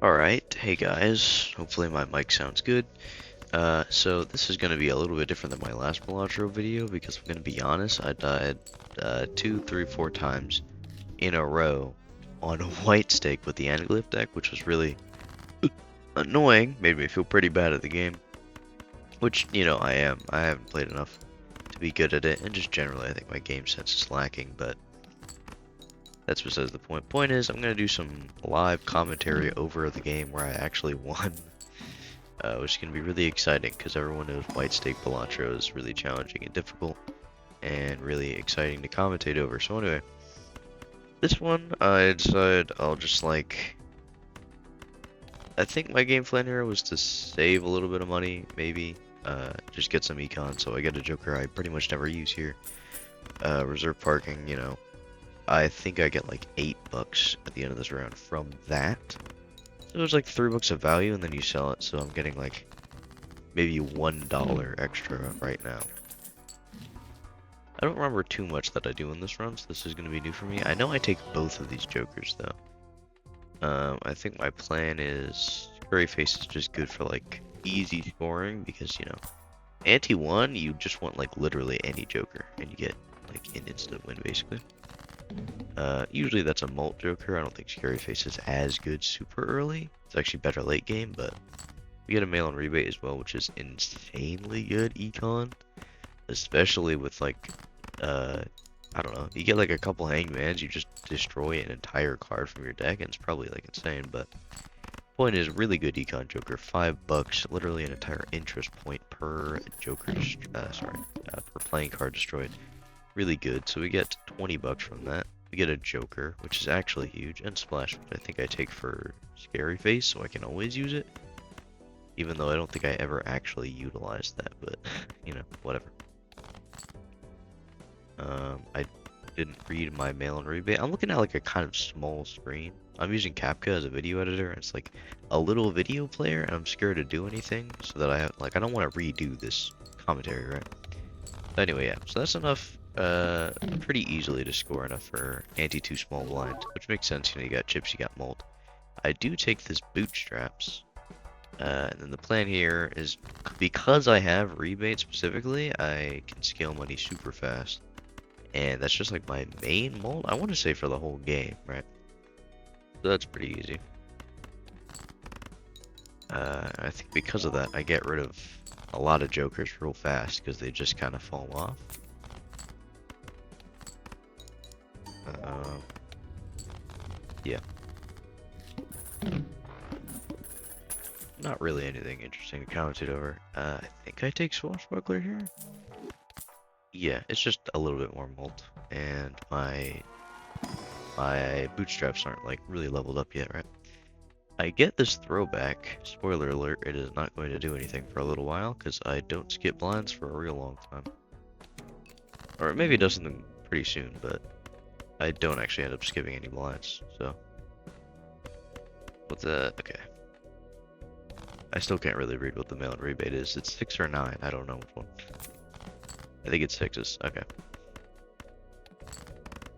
Alright, hey guys, hopefully my mic sounds good. So this is going to be a little bit different than my last balatro video because I'm going to be honest, I died 2, 3, 4 times in a row on a white stake with the anaglyph deck, which was really annoying, made me feel pretty bad at the game, which, I am. I haven't played enough to be good at it, and just generally I think my game sense is lacking, but that's besides the point. Point is, I'm going to do some live commentary over the game where I actually won. Which is going to be really exciting because everyone knows White Stake Balatro is really challenging and difficult and really exciting to commentate over. So anyway, this one I decided I'll just I think my game plan here was to save a little bit of money, maybe, just get some econ. So I get a joker I pretty much never use here. Reserve parking, I think I get like $8 at the end of this round from that. So it was like $3 of value, and then you sell it, so I'm getting like maybe $1 extra right now. I don't remember too much that I do in this run, so this is going to be new for me. I know I take both of these jokers though. I think my plan is Scurry Face is just good for like easy scoring because ante 1 you just want like literally any joker and you get like an instant win basically. Usually that's a mult joker. I don't think Scary Face is as good super early. It's actually better late game, but we get a mail on rebate as well, which is insanely good econ. Especially with like, I don't know, you get like a couple hangmans, you just destroy an entire card from your deck, and it's probably like insane, but point is really good econ joker, $5, literally an entire interest point per joker, per playing card destroyed. Really good. So we get $20 from that. We get a joker, which is actually huge, and splash, which I think I take for Scary Face, so I can always use it. Even though I don't think I ever actually utilized that, but whatever. I didn't read my mail and rebate. I'm looking at like a kind of small screen. I'm using Capca as a video editor, and it's like a little video player, and I'm scared to do anything, so that I don't want to redo this commentary, right? But anyway, yeah, so that's enough. Pretty easily to score enough for ante 2 small blind, which makes sense. You got chips, you got mult. I do take this bootstraps, and then the plan here is because I have rebate specifically, I can scale money super fast, and that's just like my main mult. I want to say for the whole game, right? So that's pretty easy. I think because of that, I get rid of a lot of jokers real fast because they just kind of fall off. Yeah. Not really anything interesting to commentate over. I think I take Swashbuckler here. Yeah, it's just a little bit more mult, and my bootstraps aren't like really leveled up yet, right? I get this throwback. Spoiler alert, it is not going to do anything for a little while because I don't skip blinds for a real long time. Or maybe it does something pretty soon, but I don't actually end up skipping any blinds, so. Okay. I still can't really read what the mail and rebate is. It's 6 or 9, I don't know which one. I think it's 6s, okay.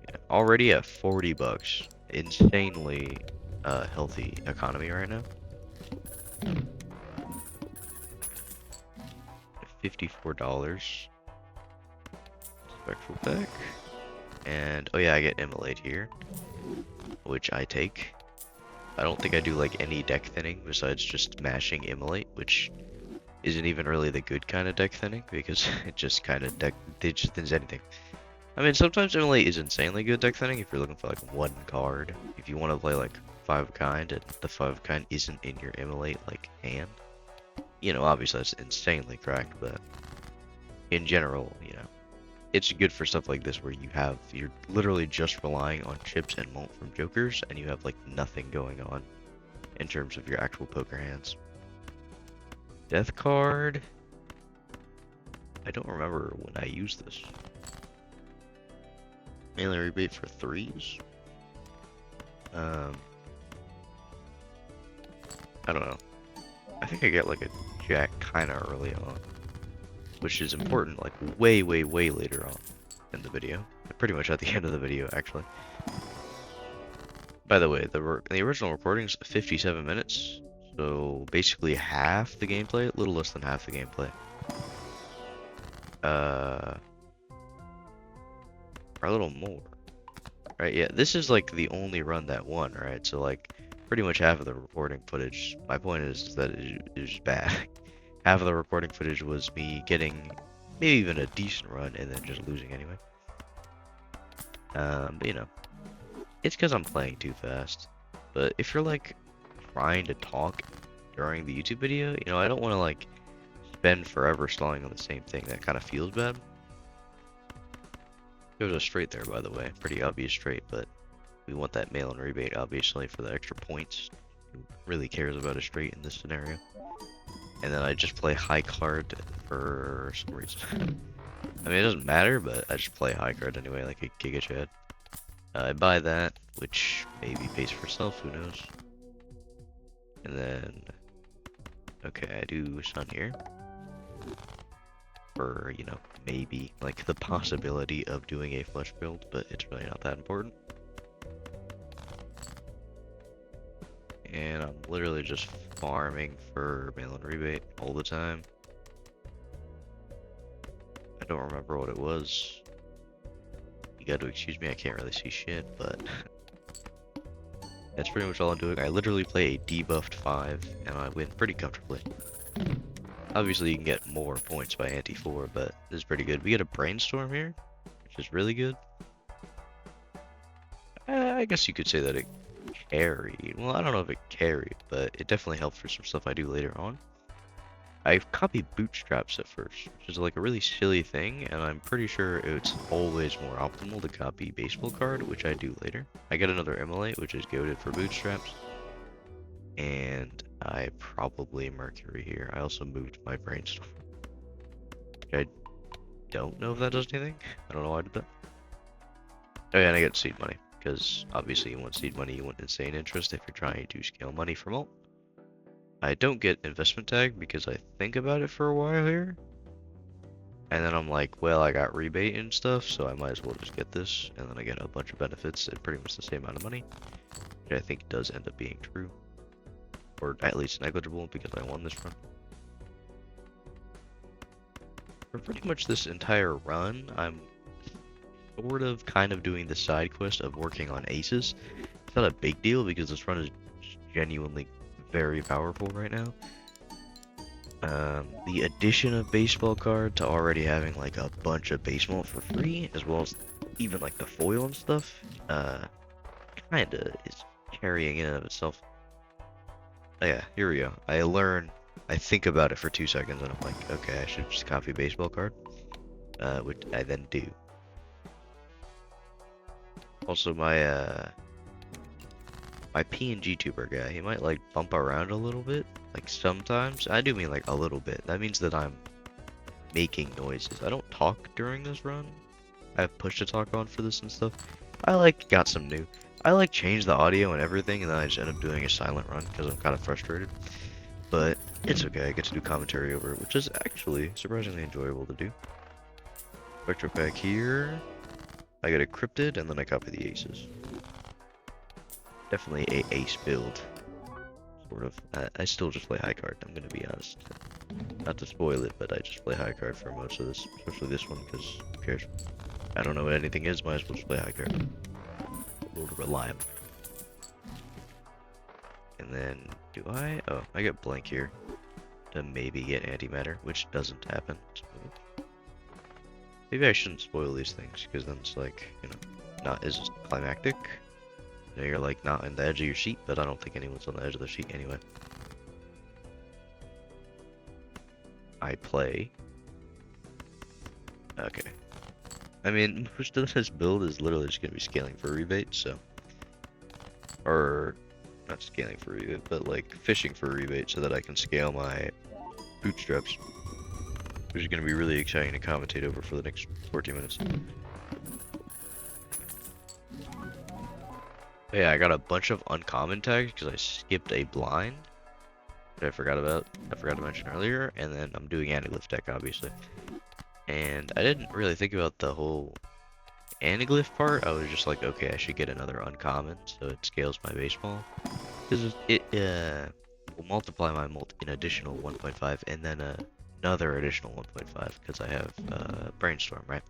Yeah, already at $40. Insanely healthy economy right now. $54. Spectral pack. And, oh yeah, I get Immolate here, which I take. I don't think I do like any deck thinning besides just mashing Immolate, which isn't even really the good kind of deck thinning because it just kind of it just thins anything. I mean, sometimes Immolate is insanely good deck thinning if you're looking for like one card. If you want to play like 5 of kind and the 5 of kind isn't in your Immolate like hand, obviously that's insanely cracked, but in general, it's good for stuff like this where you're literally just relying on chips and mult from jokers and you have like nothing going on in terms of your actual poker hands. Death card. I don't remember when I used this. Mainly rebate for 3s. I don't know. I think I get like a jack kind of early on, which is important, like way, way, way later on in the video. Pretty much at the end of the video, actually. By the way, the original recording's 57 minutes, so basically half the gameplay, a little less than half the gameplay. Or a little more. Right, yeah, this is like the only run that won, right? So like pretty much half of the recording footage, my point is that it is bad. Half of the recording footage was me getting maybe even a decent run and then just losing anyway. But you know, it's because I'm playing too fast. But if you're like trying to talk during the YouTube video, you know, I don't want to like spend forever stalling on the same thing. That kind of feels bad. There's a straight there, by the way. Pretty obvious straight, but we want that mail-in rebate, obviously, for the extra points. Who really cares about a straight in this scenario? And then I just play high card for some reason. I mean, it doesn't matter, but I just play high card anyway, like a Giga Chad. I buy that, which maybe pays for itself, who knows. And then, okay, I do Sun here. For, you know, maybe, like, the possibility of doing a flush build, but it's really not that important. And I'm literally just farming for mail-in rebate all the time. I don't remember what it was. You got to excuse me, I can't really see shit, but that's pretty much all I'm doing. I literally play a debuffed 5, and I win pretty comfortably. Obviously, you can get more points by anti-4, but this is pretty good. We get a brainstorm here, which is really good. I guess you could say that it carried. Well, I don't know if it carried, but it definitely helped for some stuff I do later on. I copied bootstraps at first, which is like a really silly thing, and I'm pretty sure it's always more optimal to copy baseball card, which I do later. I get another immolate, which is goated for bootstraps, and I probably Mercury here. I also moved my brainstorm. I don't know if that does anything. I don't know why I did that. Oh yeah, and I get seed money, because obviously you want seed money, you want insane interest if you're trying to scale money from alt. I don't get investment tag because I think about it for a while here. And then I'm like, well, I got rebate and stuff, so I might as well just get this. And then I get a bunch of benefits at pretty much the same amount of money, which I think does end up being true. Or at least negligible because I won this run. For pretty much this entire run, I'm sort of kind of doing the side quest of working on aces. It's not a big deal because this run is genuinely very powerful right now. The addition of baseball card to already having like a bunch of baseball for free, as well as even like the foil and stuff, kinda is carrying in and of itself. Oh yeah, here we go. I think about it for 2 seconds and I'm like, okay, I should just copy baseball card, which I then do. Also, my PNG tuber guy, he might like bump around a little bit, like sometimes. I do mean like a little bit. That means that I'm making noises. I don't talk during this run. I have push to talk on for this and stuff. Got some new. I like change the audio and everything, and then I just end up doing a silent run because I'm kind of frustrated. But it's okay, I get to do commentary over it, which is actually surprisingly enjoyable to do. Spectro pack here. I get a cryptid, and then I copy the aces. Definitely a ace build. Sort of. I still just play high card, I'm gonna be honest. Not to spoil it, but I just play high card for most of this, especially this one, because who cares? I don't know what anything is, might as well just play high card. A little reliable. And then, do I? Oh, I get blank here. To maybe get antimatter, which doesn't happen. Maybe I shouldn't spoil these things, because then it's like, you know, not as climactic. You know, you're like not on the edge of your seat, but I don't think anyone's on the edge of the seat anyway. I play. Okay. I mean, most of this build is literally just gonna be scaling for rebate, so. Or, not scaling for rebate, but like fishing for rebate so that I can scale my bootstraps. Which is gonna be really exciting to commentate over for the next 14 minutes. Yeah, I got a bunch of uncommon tags because I skipped a blind that I forgot to mention earlier, and then I'm doing anti-lift deck obviously. And I didn't really think about the whole anaglyph part, I was just like, okay, I should get another uncommon, so it scales my baseball. Because it will multiply my an additional 1.5 and then another additional 1.5 because I have brainstorm, right?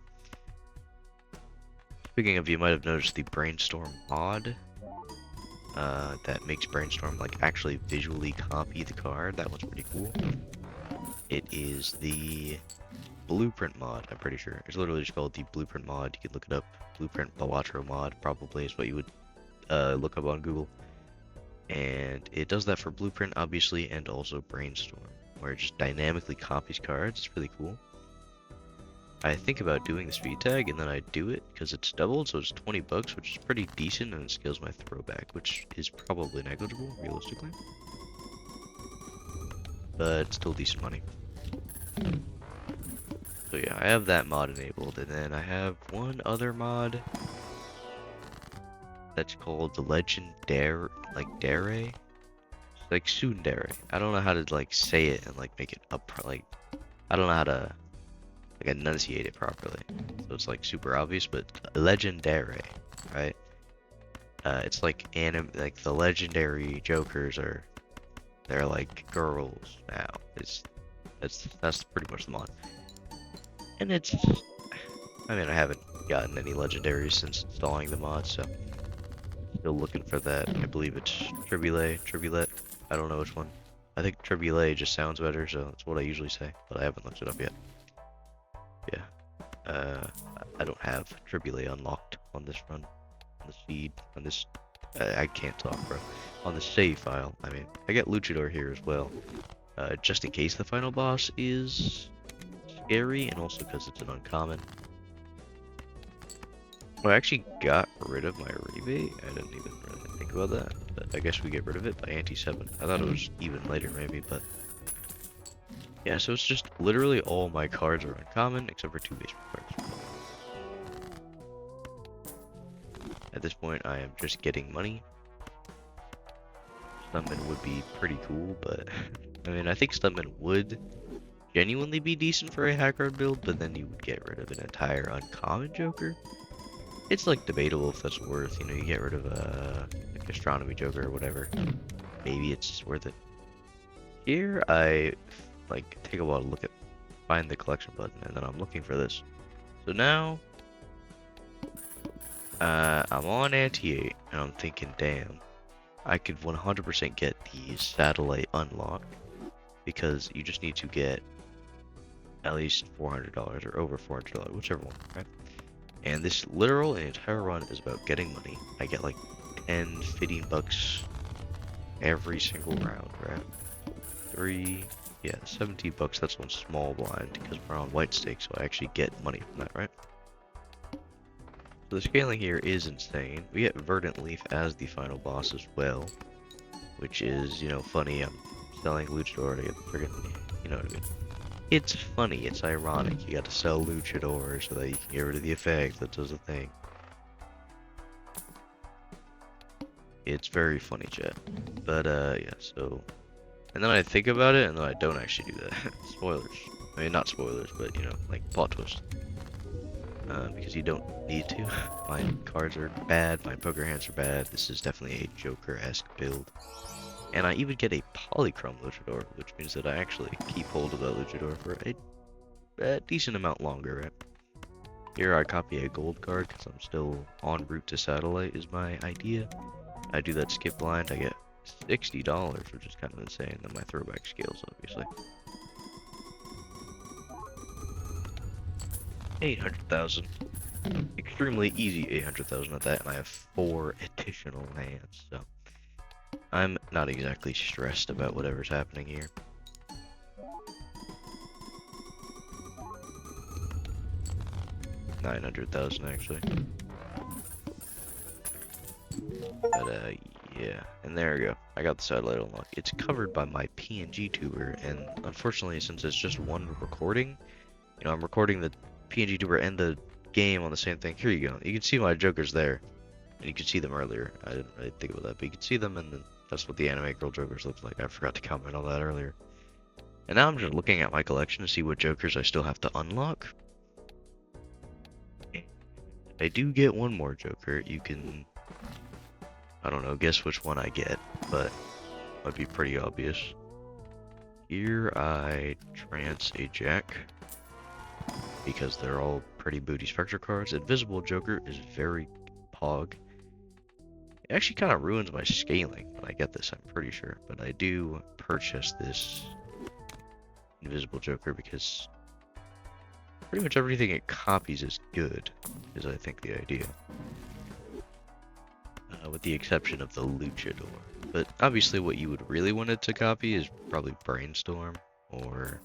Speaking of, you might have noticed the brainstorm mod that makes brainstorm like actually visually copy the card. That one's pretty cool. It is the blueprint mod, I'm pretty sure. It's literally just called the blueprint mod. You can look it up. Blueprint balatro mod probably is what you would look up on Google. And it does that for blueprint, obviously, and also brainstorm, where it just dynamically copies cards. It's really cool. I think about doing the speed tag, and then I do it because it's doubled, so it's 20 bucks, which is pretty decent, and it scales my throwback, which is probably negligible, realistically. But still decent money. So yeah, I have that mod enabled, and then I have one other mod that's called the Legendary, like Dare, like Tsundere. I don't know how to like say it and like make it up, like I don't know how to like enunciate it properly. So it's like super obvious, but Legendary, right? It's like like the legendary Jokers they're like girls now. That's pretty much the mod. And I mean, I haven't gotten any legendaries since installing the mod, so still looking for that. I believe it's Tribulate. I don't know which one. I think Tribulate just sounds better, so that's what I usually say, but I haven't looked it up yet. Yeah. I don't have Tribulate unlocked on this run. On the seed. On this... I can't talk, bro. On the save file. I mean, I get Luchador here as well. Just in case the final boss is scary, and also because it's an uncommon. Well, I actually got rid of my rebate. I didn't even really think about that, but I guess we get rid of it by anti-7. I thought it was even later maybe, but yeah, so it's just literally all my cards are uncommon except for 2 baseball cards. At this point, I am just getting money. Stuntman would be pretty cool, but I mean, I think Stuntman would genuinely be decent for a hacker build, but then you would get rid of an entire uncommon Joker. It's like debatable if that's worth, you know, you get rid of like astronomy Joker or whatever. Maybe it's worth it. Here I like take a while to find the collection button, and then I'm looking for this. So now I'm on anti-8 and I'm thinking, damn, I could 100% get the satellite unlocked because you just need to get at least $400 or over $400, whichever one, right? And this literal and entire run is about getting money. I get like 10, 15 bucks every single round, right? 17 bucks, that's one small blind because we're on white stake, so I actually get money from that, right? So the scaling here is insane. We get Verdant Leaf as the final boss as well, which is, you know, funny. I'm selling Luchador to get friggin', you know what I mean? It's funny, it's ironic. You gotta sell Luchador so that you can get rid of the effect that does the thing. It's very funny, chat. But, yeah, so... And then I think about it, and then I don't actually do that. Spoilers. I mean, not spoilers, but, you know, like, plot twist. Because you don't need to. My cards are bad, my poker hands are bad. This is definitely a Joker-esque build. And I even get a Polychrome Luchador, which means that I actually keep hold of that Luchador for a decent amount longer, right? Here I copy a gold card because I'm still en route to Satellite is my idea. I do that skip blind, I get $60, which is kind of insane. Then my throwback scales, obviously. 800,000. Extremely easy 800,000 at that, and I have 4 additional lands, so I'm not exactly stressed about whatever's happening here. $900,000 actually. But yeah, and there we go. I got the satellite unlock. It's covered by my PNG tuber, and unfortunately, since it's just one recording, you know, I'm recording the PNG tuber and the game on the same thing. Here you go. You can see my Jokers there, and you can see them earlier. I didn't really think about that, but you can see them, and then that's what the anime girl Jokers look like. I forgot to comment on that earlier. And now I'm just looking at my collection to see what Jokers I still have to unlock. I do get one more Joker. You can, I don't know, guess which one I get, but might be pretty obvious. Here I trance a Jack, because they're all pretty booty Spectre cards. Invisible Joker is very pog. It actually kind of ruins my scaling when I get this, I'm pretty sure. But I do purchase this Invisible Joker because pretty much everything it copies is good, is I think the idea. With the exception of the Luchador. But obviously what you would really want it to copy is probably Brainstorm or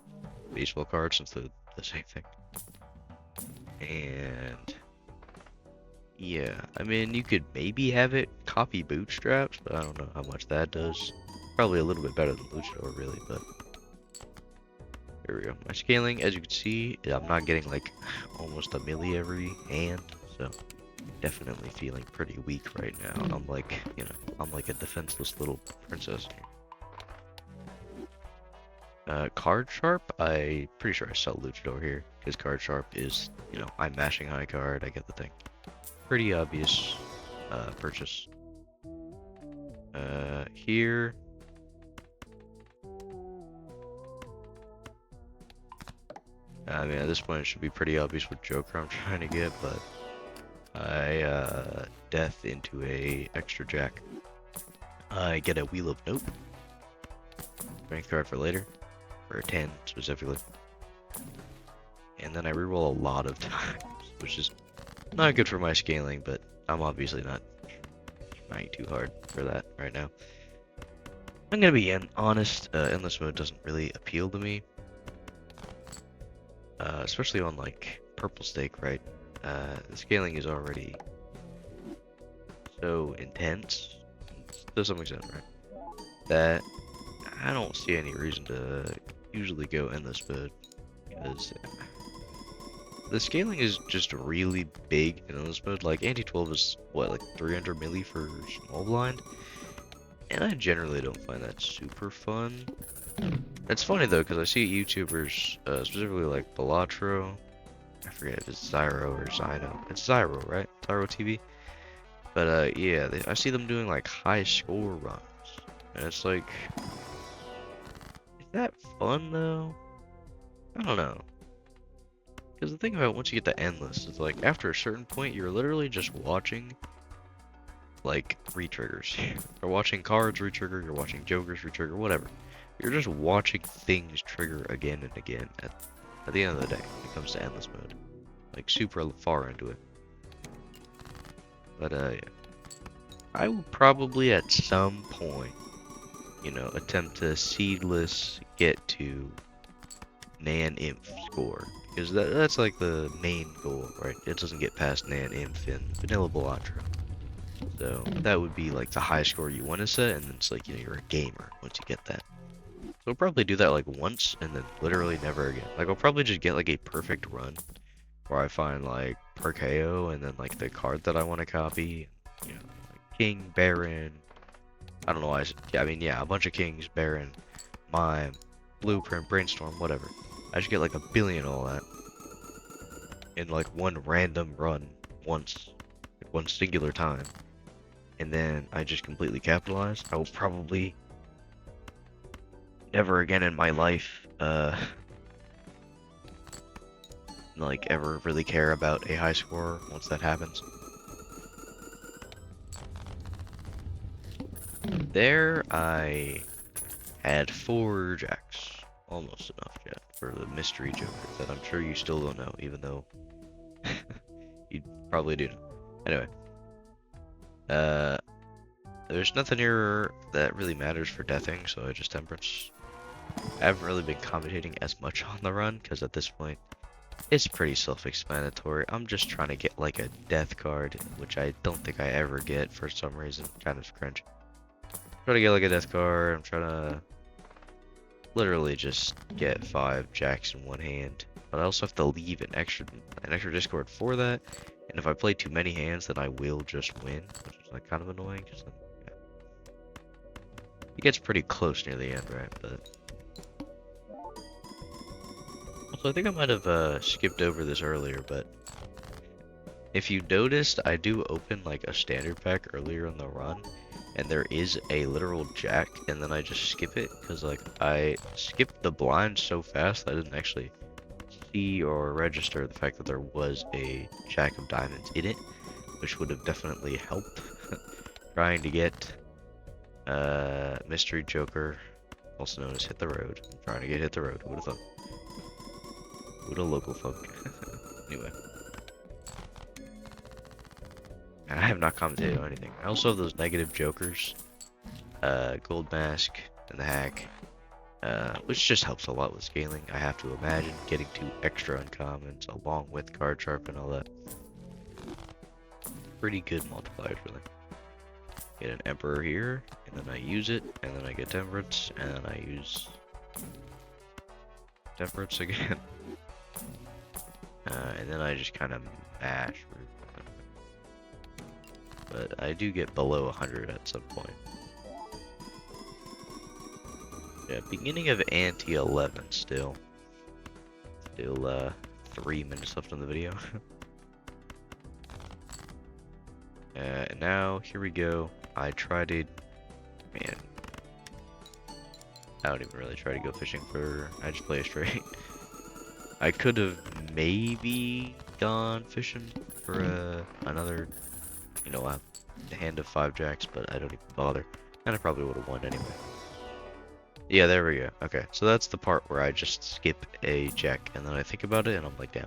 baseball cards, since they're the same thing. And yeah, I mean, you could maybe have it copy Bootstraps, but I don't know how much that does. Probably a little bit better than Luchador, really, but here we go. My scaling, as you can see, I'm not getting like almost a milli every hand, so definitely feeling pretty weak right now. I'm like, you know, I'm like a defenseless little princess here. Card Sharp, I pretty sure I sell Luchador here, because Card Sharp is, you know, I'm mashing high card, I get the thing. Pretty obvious purchase. Here. I mean, at this point it should be pretty obvious what Joker I'm trying to get, but I death into a extra Jack. I get a Wheel of Nope. Strength card for later. For a 10 specifically. And then I reroll a lot of times, which is not good for my scaling, but I'm obviously not trying too hard for that right now. I'm gonna be honest, endless mode doesn't really appeal to me. Especially on like purple stake, right? The scaling is already so intense, to some extent, right? That I don't see any reason to usually go endless mode, because the scaling is just really big in endless mode. Like anti-12 is what, like 300 milli for small blind, and I generally don't find that super fun. It's funny though, because I see YouTubers, specifically like Balatro, I forget if it's Zyro or Zyno. It's Zyro, right? Zyro TV. But yeah, I see them doing like high score runs, and it's like, is that fun though? I don't know. Because the thing about once you get to endless is like after a certain point, you're literally just watching like retriggers. You're watching cards retrigger, you're watching jokers retrigger, whatever. You're just watching things trigger again and again at the end of the day when it comes to endless mode. Like super far into it. But yeah. I will probably at some point, you know, attempt to seedless get to Nan Inf score. Because that's like the main goal, right? It doesn't get past Nan Inf and Vanilla Balatro. So that would be like the high score you want to set, and then it's like, you know, you're a gamer once you get that. So I'll probably do that like once, and then literally never again. Like I'll probably just get like a perfect run, where I find like Perkeo, and then like the card that I want to copy, you know, like King, Baron, I don't know why I mean, yeah, a bunch of Kings, Baron, Mime, Blueprint, Brainstorm, whatever. I should get like a billion all that in like one random run once, like one singular time, and then I just completely capitalize. I will probably never again in my life like ever really care about a high score once that happens. There I had 4 jacks, almost enough yet for the mystery joker that I'm sure you still don't know, even though you probably do know. Anyway, there's nothing here that really matters for deathing, so I just temperance. I haven't really been commentating as much on the run, because at this point, it's pretty self-explanatory. I'm just trying to get like a death card, which I don't think I ever get for some reason. Kind of cringe. Trying to get like a death card. I'm trying to literally just get 5 jacks in one hand. But I also have to leave an extra discard for that. And if I play too many hands, then I will just win, which is like kind of annoying. Cause then, yeah. It gets pretty close near the end, right? But also, I think I might have skipped over this earlier, but If you noticed, I do open like a standard pack earlier in the run, and there is a literal jack, and then I just skip it because like I skipped the blind so fast I didn't actually see or register the fact that there was a jack of diamonds in it, which would have definitely helped trying to get Mystery Joker, also known as Hit the Road. I'm trying to get Hit the Road. Who'd have thought? Who'd a local thunk? Anyway. I have not commented on anything. I also have those negative jokers, Gold Mask and the Hack, which just helps a lot with scaling. I have to imagine getting 2 extra uncommons along with card sharp and all that. Pretty good multipliers, really. Get an Emperor here, and then I use it, and then I get Temperance, and then I use Temperance again. And then I just kind of mash. But I do get below 100 at some point. Yeah, beginning of ante 11 still. Still 3 minutes left on the video. And now, here we go. I try to... Man. I don't even really try to go fishing for... I just play it straight. I could have maybe gone fishing for another... You know, a hand of 5 jacks, but I don't even bother. And I probably would have won anyway. Yeah, there we go. Okay, so that's the part where I just skip a jack, and then I think about it, and I'm like, damn.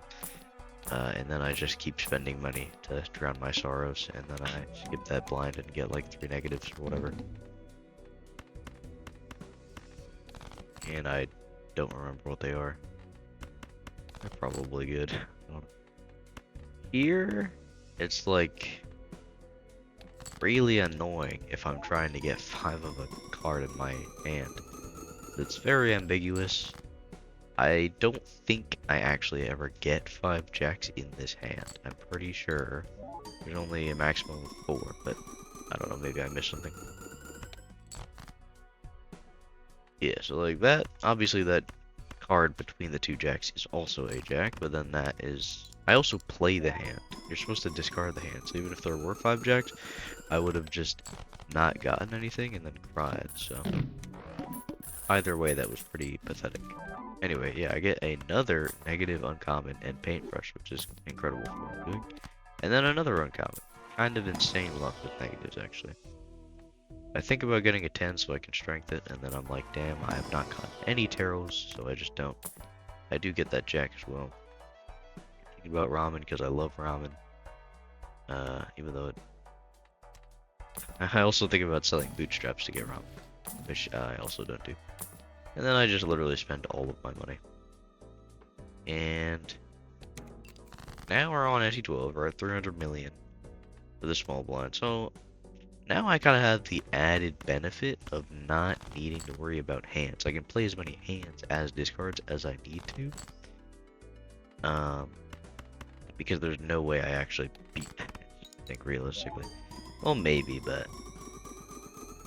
And then I just keep spending money to drown my sorrows, and then I skip that blind and get like 3 negatives or whatever. And I don't remember what they are. They're probably good. Here, it's like really annoying if I'm trying to get 5 of a card in my hand. It's very ambiguous. I don't think I actually ever get 5 jacks in this hand. I'm pretty sure there's only a maximum of 4, but I don't know, maybe I missed something. Yeah, so like that, obviously that card between the 2 jacks is also a jack, but then that is... I also play the hand. You're supposed to discard the hand, so even if there were 5 jacks, I would have just not gotten anything and then cried, so... Either way, that was pretty pathetic. Anyway, yeah, I get another negative uncommon and paintbrush, which is incredible for what I'm doing. And then another uncommon. Kind of insane luck with negatives, actually. I think about getting a 10 so I can strength it, and then I'm like, damn, I have not gotten any taros, so I just don't. I do get that jack as well. Thinking about ramen because I love ramen. Even though it... I also think about selling bootstraps to get ramen, which I also don't do. And then I just literally spend all of my money. And now we're on ante 12, we're at 300 million for the small blind. So now I kind of have the added benefit of not needing to worry about hands. I can play as many hands as discards as I need to. Because there's no way I actually beat it, I think, realistically. Well, maybe, but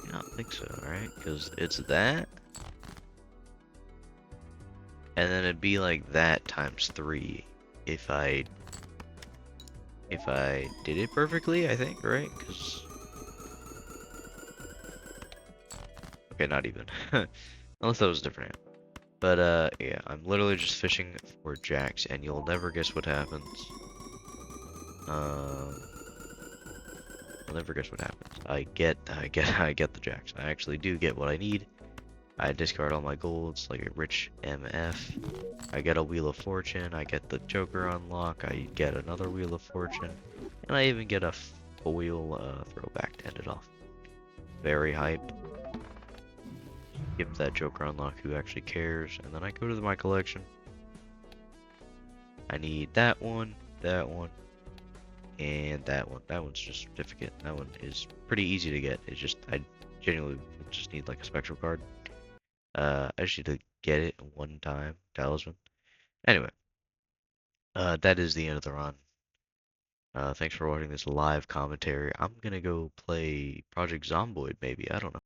I don't think so, right? Because it's that. And then it'd be like that times 3 if I did it perfectly, I think, right? Because okay, not even. Unless that was a different hand. But yeah, I'm literally just fishing for jacks, and you'll never guess what happens. You'll never guess what happens. I get the jacks. I actually do get what I need. I discard all my golds like a rich MF. I get a Wheel of Fortune. I get the Joker unlock. I get another Wheel of Fortune. And I even get a foil throwback to end it off. Very hype. Give that Joker unlock, who actually cares. And then I go to my collection. I need that one, and that one. That one's just certificate. That one is pretty easy to get. It's just, I genuinely just need like a spectral card. I just need to get it one time. Talisman. Anyway, that is the end of the run. Thanks for watching this live commentary. I'm gonna go play Project Zomboid, maybe. I don't know.